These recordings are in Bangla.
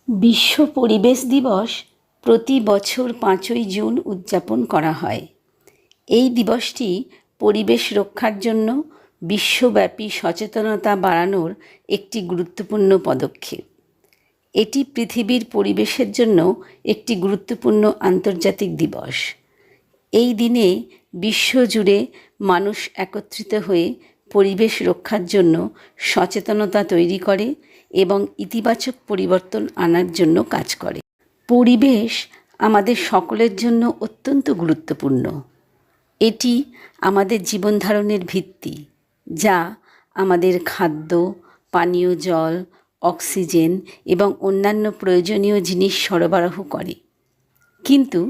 বিশ্ব পরিবেশ দিবস প্রতি বছর 5ই জুন উদযাপন করা হয়। এই দিবসটি পরিবেশ রক্ষার জন্য বিশ্বব্যাপী সচেতনতা বাড়ানোর একটি গুরুত্বপূর্ণ পদক্ষেপ। এটি পৃথিবীর পরিবেশের জন্য একটি গুরুত্বপূর্ণ আন্তর্জাতিক দিবস। এই দিনে বিশ্বজুড়ে মানুষ একত্রিত হয়ে পরিবেশ রক্ষার জন্য সচেতনতা তৈরি করে এবং ইতিবাচক পরিবর্তন আনার জন্য কাজ করে। পরিবেশ আমাদের সকলের জন্য অত্যন্ত গুরুত্বপূর্ণ। এটি আমাদের জীবনধারণের ভিত্তি, যা আমাদের খাদ্য, পানীয় জল, অক্সিজেন এবং অন্যান্য প্রয়োজনীয় জিনিস সরবরাহ করে। কিন্তু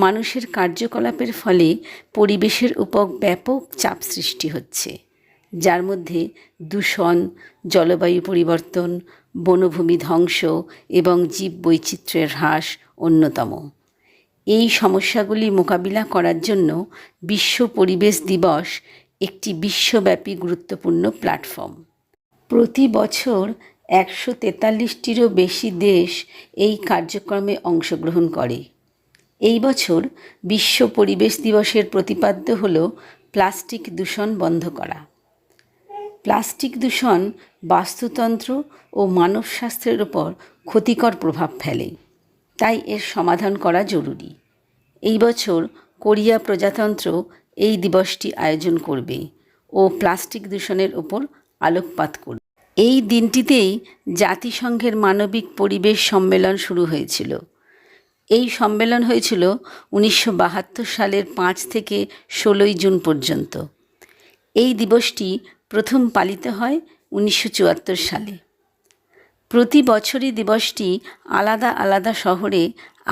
মানুষের কার্যকলাপের ফলে পরিবেশের উপর ব্যাপক চাপ সৃষ্টি হচ্ছে, যার মধ্যে দূষণ, জলবায়ু পরিবর্তন, বনভূমি ধ্বংস এবং জীববৈচিত্র্যের হ্রাস অন্যতম। এই সমস্যাগুলি মোকাবিলা করার জন্য বিশ্ব পরিবেশ দিবস একটি বিশ্বব্যাপী গুরুত্বপূর্ণ প্ল্যাটফর্ম। প্রতি বছর 143টিরও বেশি দেশ এই কার্যক্রমে অংশগ্রহণ করে। এই বছর বিশ্ব পরিবেশ দিবসের প্রতিপাদ্য হল প্লাস্টিক দূষণ বন্ধ করা। প্লাস্টিক দূষণ বাস্তুতন্ত্র ও মানব স্বাস্থ্যের উপর ক্ষতিকর প্রভাব ফেলে, তাই এর সমাধান করা জরুরি। এই বছর কোরিয়া প্রজাতন্ত্র এই দিবসটি আয়োজন করবে ও প্লাস্টিক দূষণের উপর আলোকপাত করবে। এই দিনটিতেই জাতিসংঘের মানবিক পরিবেশ সম্মেলন শুরু হয়েছিল। এই সম্মেলন হয়েছিল 1972 সালের 5 থেকে 16 জুন পর্যন্ত। এই দিবসটি প্রথম পালিত হয় 1974 সালে। প্রতি বছরই দিবসটি আলাদা আলাদা শহরে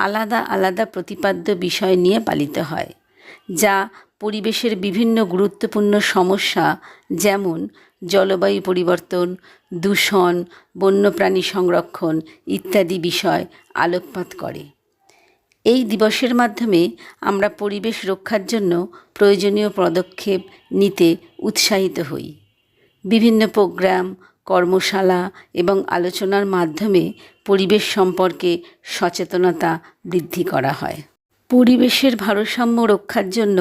আলাদা আলাদা প্রতিপাদ্য বিষয় নিয়ে পালিত হয়, যা পরিবেশের বিভিন্ন গুরুত্বপূর্ণ সমস্যা যেমন জলবায়ু পরিবর্তন, দূষণ, বন্যপ্রাণী সংরক্ষণ ইত্যাদি বিষয় আলোকপাত করে। এই দিবসের মাধ্যমে আমরা পরিবেশ রক্ষার জন্য প্রয়োজনীয় পদক্ষেপ নিতে উৎসাহিত হই। বিভিন্ন প্রোগ্রাম, কর্মশালা এবং আলোচনার মাধ্যমে পরিবেশ সম্পর্কে সচেতনতা বৃদ্ধি করা হয়। পরিবেশের ভারসাম্য রক্ষার জন্য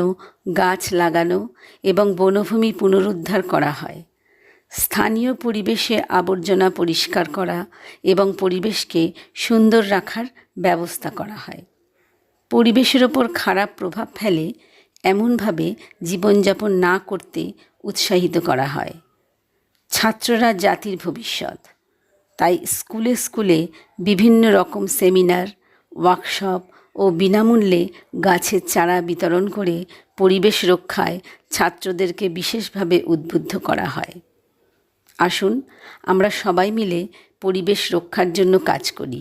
গাছ লাগানো এবং বনভূমি পুনরুদ্ধার করা হয়। স্থানীয় পরিবেশে আবর্জনা পরিষ্কার করা এবং পরিবেশকে সুন্দর রাখার ব্যবস্থা করা হয়। পরিবেশের ওপর খারাপ প্রভাব ফেলে এমনভাবে জীবনযাপন না করতে উৎসাহিত করা হয়। ছাত্ররা জাতির ভবিষ্যৎ, তাই স্কুলে স্কুলে বিভিন্ন রকম সেমিনার, ওয়ার্কশপ ও বিনামূল্যে গাছের চারা বিতরণ করে পরিবেশ রক্ষায় ছাত্রদেরকে বিশেষভাবে উদ্বুদ্ধ করা হয়। আসুন আমরা সবাই মিলে পরিবেশ রক্ষার জন্য কাজ করি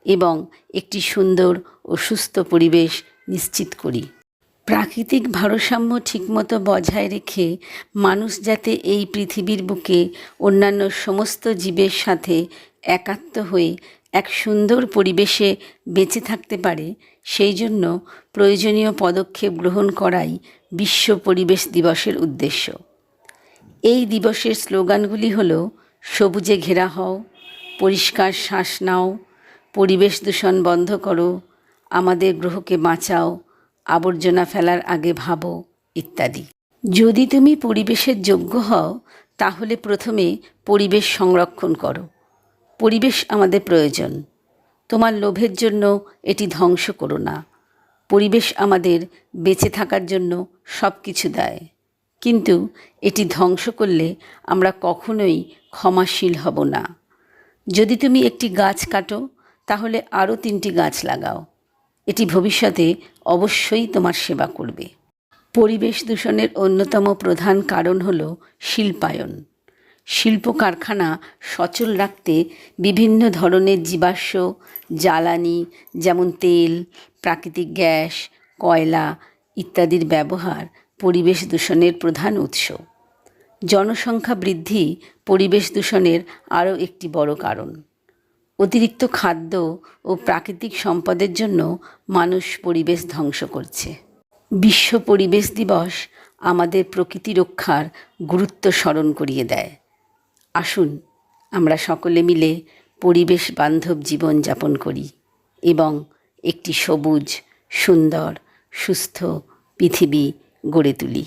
এবং একটি সুন্দর ও সুস্থ পরিবেশ নিশ্চিত করি। প্রাকৃতিক ভারসাম্য ঠিকমতো বজায় রেখে মানুষ যাতে এই পৃথিবীর বুকে অন্যান্য সমস্ত জীবের সাথে একাত্ম হয়ে এক সুন্দর পরিবেশে বেঁচে থাকতে পারে, সেই জন্য প্রয়োজনীয় পদক্ষেপ গ্রহণ করাই বিশ্ব পরিবেশ দিবসের উদ্দেশ্য। এই দিবসের স্লোগানগুলি হল: সবুজে ঘেরা হও, পরিষ্কার শ্বাস নাও, পরিবেশ দূষণ বন্ধ করো, আমাদের গ্রহকে বাঁচাও, আবর্জনা ফেলার আগে ভাবো ইত্যাদি। যদি তুমি পরিবেশের যোগ্য হও, তাহলে প্রথমে পরিবেশ সংরক্ষণ করো। পরিবেশ আমাদের প্রয়োজন। তোমার লোভের জন্য এটি ধ্বংস করো না। পরিবেশ আমাদের বেঁচে থাকার জন্য সব কিছু দেয়, কিন্তু এটি ধ্বংস করলে আমরা কখনোই ক্ষমাশীল হব না। যদি তুমি একটি গাছ কাটো, তাহলে আরও 3টি গাছ লাগাও। এটি ভবিষ্যতে অবশ্যই তোমার সেবা করবে। পরিবেশ দূষণের অন্যতম প্রধান কারণ হল শিল্পায়ন। শিল্প কারখানা সচল রাখতে বিভিন্ন ধরনের জীবাশ্ম জ্বালানি যেমন তেল, প্রাকৃতিক গ্যাস, কয়লা ইত্যাদির ব্যবহার পরিবেশ দূষণের প্রধান উৎস। জনসংখ্যা বৃদ্ধি পরিবেশ দূষণের আরও একটি বড় কারণ। অতিরিক্ত খাদ্য ও প্রাকৃতিক সম্পদের জন্য মানুষ পরিবেশ ধ্বংস করছে। বিশ্ব পরিবেশ দিবস আমাদের প্রকৃতি রক্ষার গুরুত্ব স্মরণ করিয়ে দেয়। আসুন আমরা সকলে মিলে পরিবেশ বান্ধব জীবনযাপন করি এবং একটি সবুজ, সুন্দর, সুস্থ পৃথিবী গড়ে তুলি।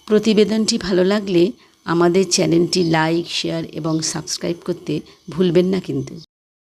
প্রতিবেদনটি ভালো লাগলে আমাদের চ্যানেলটি লাইক, শেয়ার এবং সাবস্ক্রাইব করতে ভুলবেন না কিন্তু।